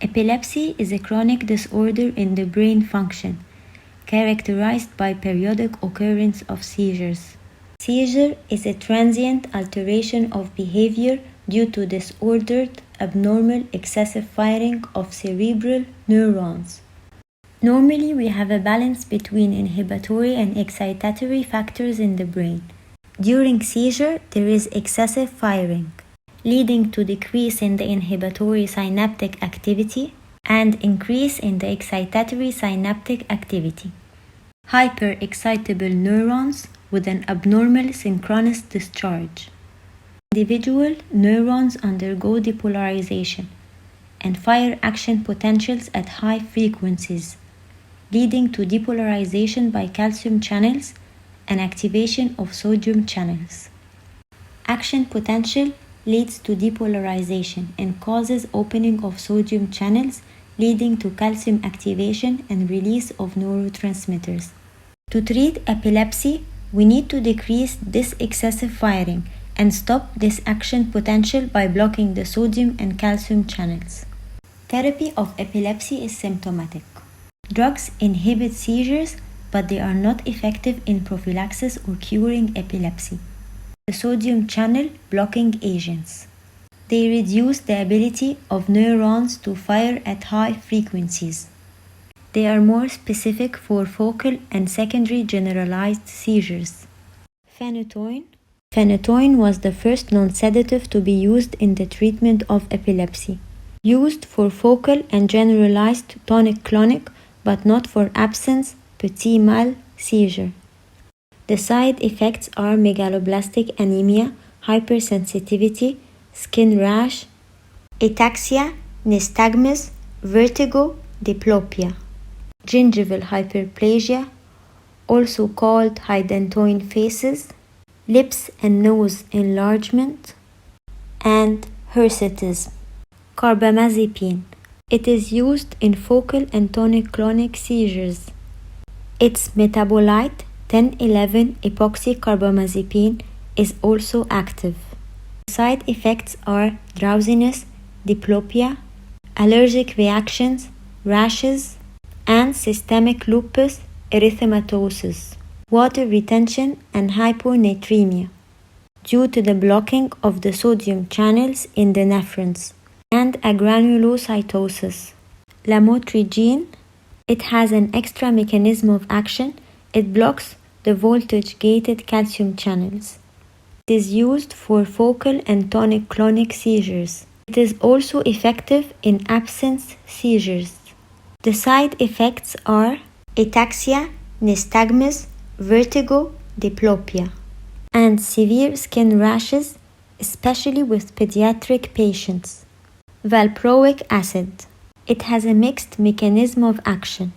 Epilepsy is a chronic disorder in the brain function, characterized by periodic occurrence of seizures. Seizure is a transient alteration of behavior due to disordered, abnormal, excessive firing of cerebral neurons. Normally, we have a balance between inhibitory and excitatory factors in the brain. During seizure, there is excessive firing, leading to decrease in the inhibitory synaptic activity and increase in the excitatory synaptic activity. Hyperexcitable neurons with an abnormal synchronous discharge. Individual neurons undergo depolarization and fire action potentials at high frequencies, leading to depolarization by calcium channels and activation of sodium channels. Action potential leads to depolarization and causes opening of sodium channels, leading to calcium activation and release of neurotransmitters. To treat epilepsy, we need to decrease this excessive firing and stop this action potential by blocking the sodium and calcium channels. Therapy of epilepsy is symptomatic. Drugs inhibit seizures, but they are not effective in prophylaxis or curing epilepsy. The sodium channel blocking agents. They reduce the ability of neurons to fire at high frequencies. They are more specific for focal and secondary generalized seizures. Phenytoin. Phenytoin was the first non-sedative to be used in the treatment of epilepsy. Used for focal and generalized tonic-clonic, but not for absence, petit mal seizure. The side effects are megaloblastic anemia, hypersensitivity, skin rash, ataxia, nystagmus, vertigo, diplopia, gingival hyperplasia, also called hydantoin faces, lips and nose enlargement, and hirsutism. Carbamazepine. It is used in focal and tonic-clonic seizures. Its metabolite, 10,11-epoxycarbamazepine, is also active. Side effects are drowsiness, diplopia, allergic reactions, rashes, and systemic lupus erythematosus, water retention, and hyponatremia due to the blocking of the sodium channels in the nephrons, and agranulocytosis. Lamotrigine. It has an extra mechanism of action. It blocks the voltage-gated calcium channels. It is used for focal and tonic-clonic seizures. It is also effective in absence seizures. The side effects are ataxia, nystagmus, vertigo, diplopia, and severe skin rashes, especially with pediatric patients. Valproic acid. It has a mixed mechanism of action.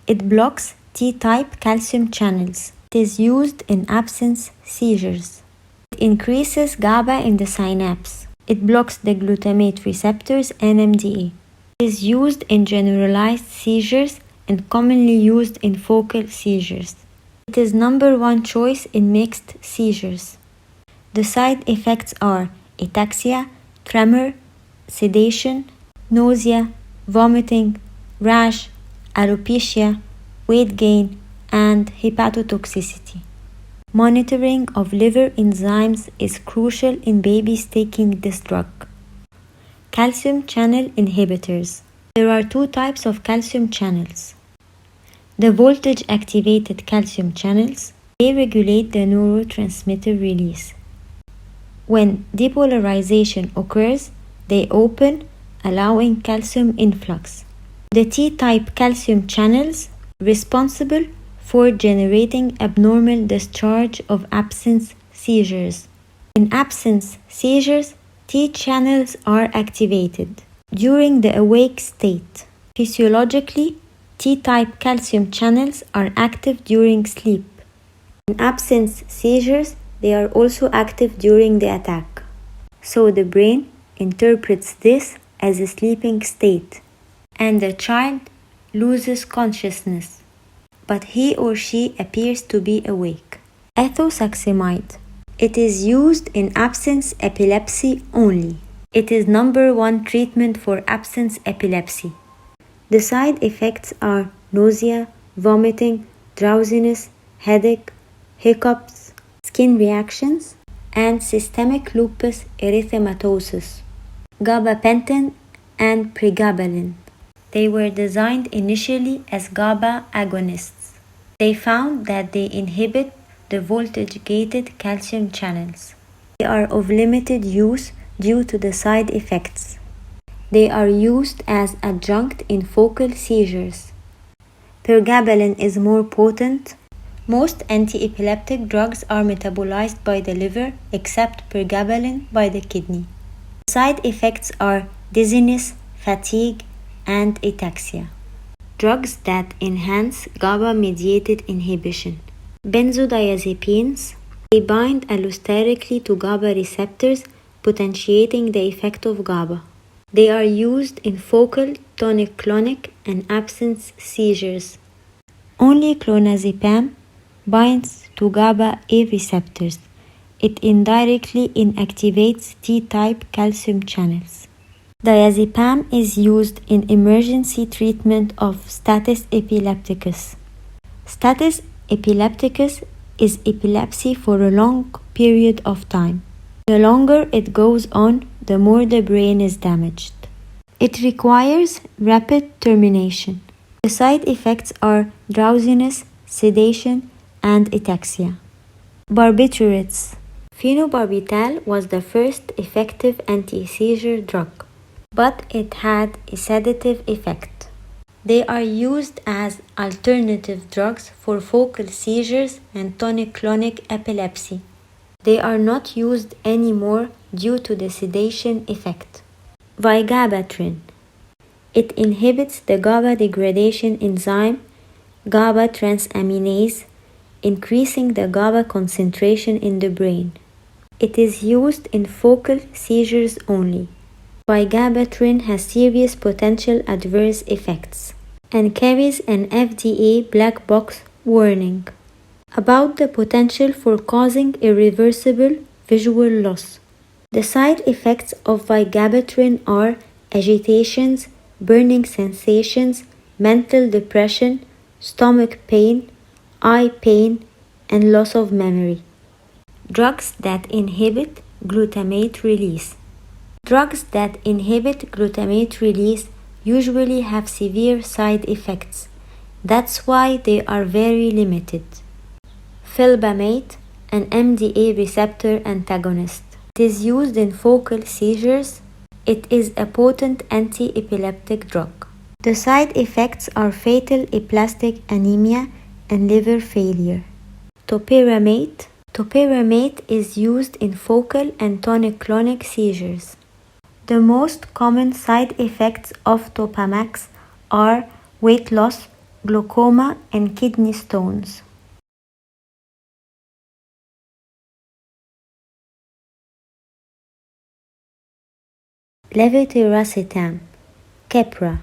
It blocks T-type calcium channels. It is used in absence seizures. It increases GABA in the synapse. It blocks the glutamate receptors NMDA. It is used in generalized seizures and commonly used in focal seizures. It is number one choice in mixed seizures. The side effects are ataxia, tremor, sedation, nausea, vomiting, rash, alopecia, weight gain, and hepatotoxicity. Monitoring of liver enzymes is crucial in babies taking this drug. Calcium channel inhibitors. There are two types of calcium channels. The voltage-activated calcium channels, they regulate the neurotransmitter release. When depolarization occurs, they open, allowing calcium influx. The T-type calcium channels responsible for generating abnormal discharge of absence seizures. In absence seizures, T channels are activated during the awake state. Physiologically, T-type calcium channels are active during sleep. In absence seizures, they are also active during the attack. So the brain interprets this as a sleeping state, and the child loses consciousness, but he or she appears to be awake. Ethosuximide. It is used in absence epilepsy only. It is number one treatment for absence epilepsy. The side effects are nausea, vomiting, drowsiness, headache, hiccups, skin reactions, and systemic lupus erythematosus. Gabapentin and pregabalin. They were designed initially as GABA agonists. They found that they inhibit the voltage-gated calcium channels. They are of limited use due to the side effects. They are used as adjunct in focal seizures. Pregabalin is more potent. Most anti-epileptic drugs are metabolized by the liver except pregabalin by the kidney. Side effects are dizziness, fatigue, and ataxia. Drugs that enhance GABA-mediated inhibition. Benzodiazepines. They bind allosterically to GABA receptors, potentiating the effect of GABA. They are used in focal, tonic-clonic, and absence seizures. Only clonazepam binds to GABA-A receptors. It indirectly inactivates T-type calcium channels. Diazepam is used in emergency treatment of status epilepticus. Status epilepticus is epilepsy for a long period of time. The longer it goes on, the more the brain is damaged. It requires rapid termination. The side effects are drowsiness, sedation, and ataxia. Barbiturates. Phenobarbital was the first effective anti-seizure drug, but it had a sedative effect. They are used as alternative drugs for focal seizures and tonic-clonic epilepsy. They are not used anymore due to the sedation effect. Vigabatrin. It inhibits the GABA degradation enzyme GABA transaminase, increasing the GABA concentration in the brain. It is used in focal seizures only. Vigabatrin has serious potential adverse effects and carries an FDA black box warning about the potential for causing irreversible visual loss. The side effects of vigabatrin are agitations, burning sensations, mental depression, stomach pain, eye pain, and loss of memory. Drugs that inhibit glutamate release. Drugs that inhibit glutamate release usually have severe side effects. That's why they are very limited. Felbamate, an MDA receptor antagonist. It is used in focal seizures. It is a potent anti-epileptic drug. The side effects are fatal aplastic anemia and liver failure. Topiramate. Topiramate is used in focal and tonic-clonic seizures. The most common side effects of Topamax are weight loss, glaucoma, and kidney stones. Levetiracetam, Keppra.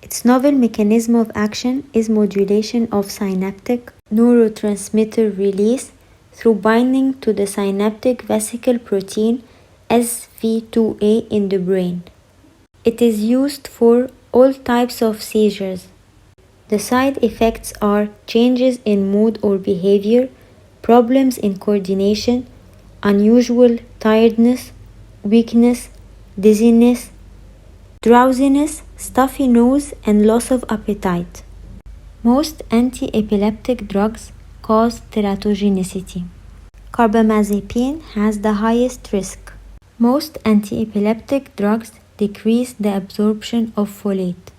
Its novel mechanism of action is modulation of synaptic neurotransmitter release through binding to the synaptic vesicle protein SV2A in the brain. It is used for all types of seizures. The side effects are changes in mood or behavior, problems in coordination, unusual tiredness, weakness, dizziness, drowsiness, stuffy nose, and loss of appetite. Most anti-epileptic drugs cause teratogenicity. Carbamazepine has the highest risk. Most anti-epileptic drugs decrease the absorption of folate.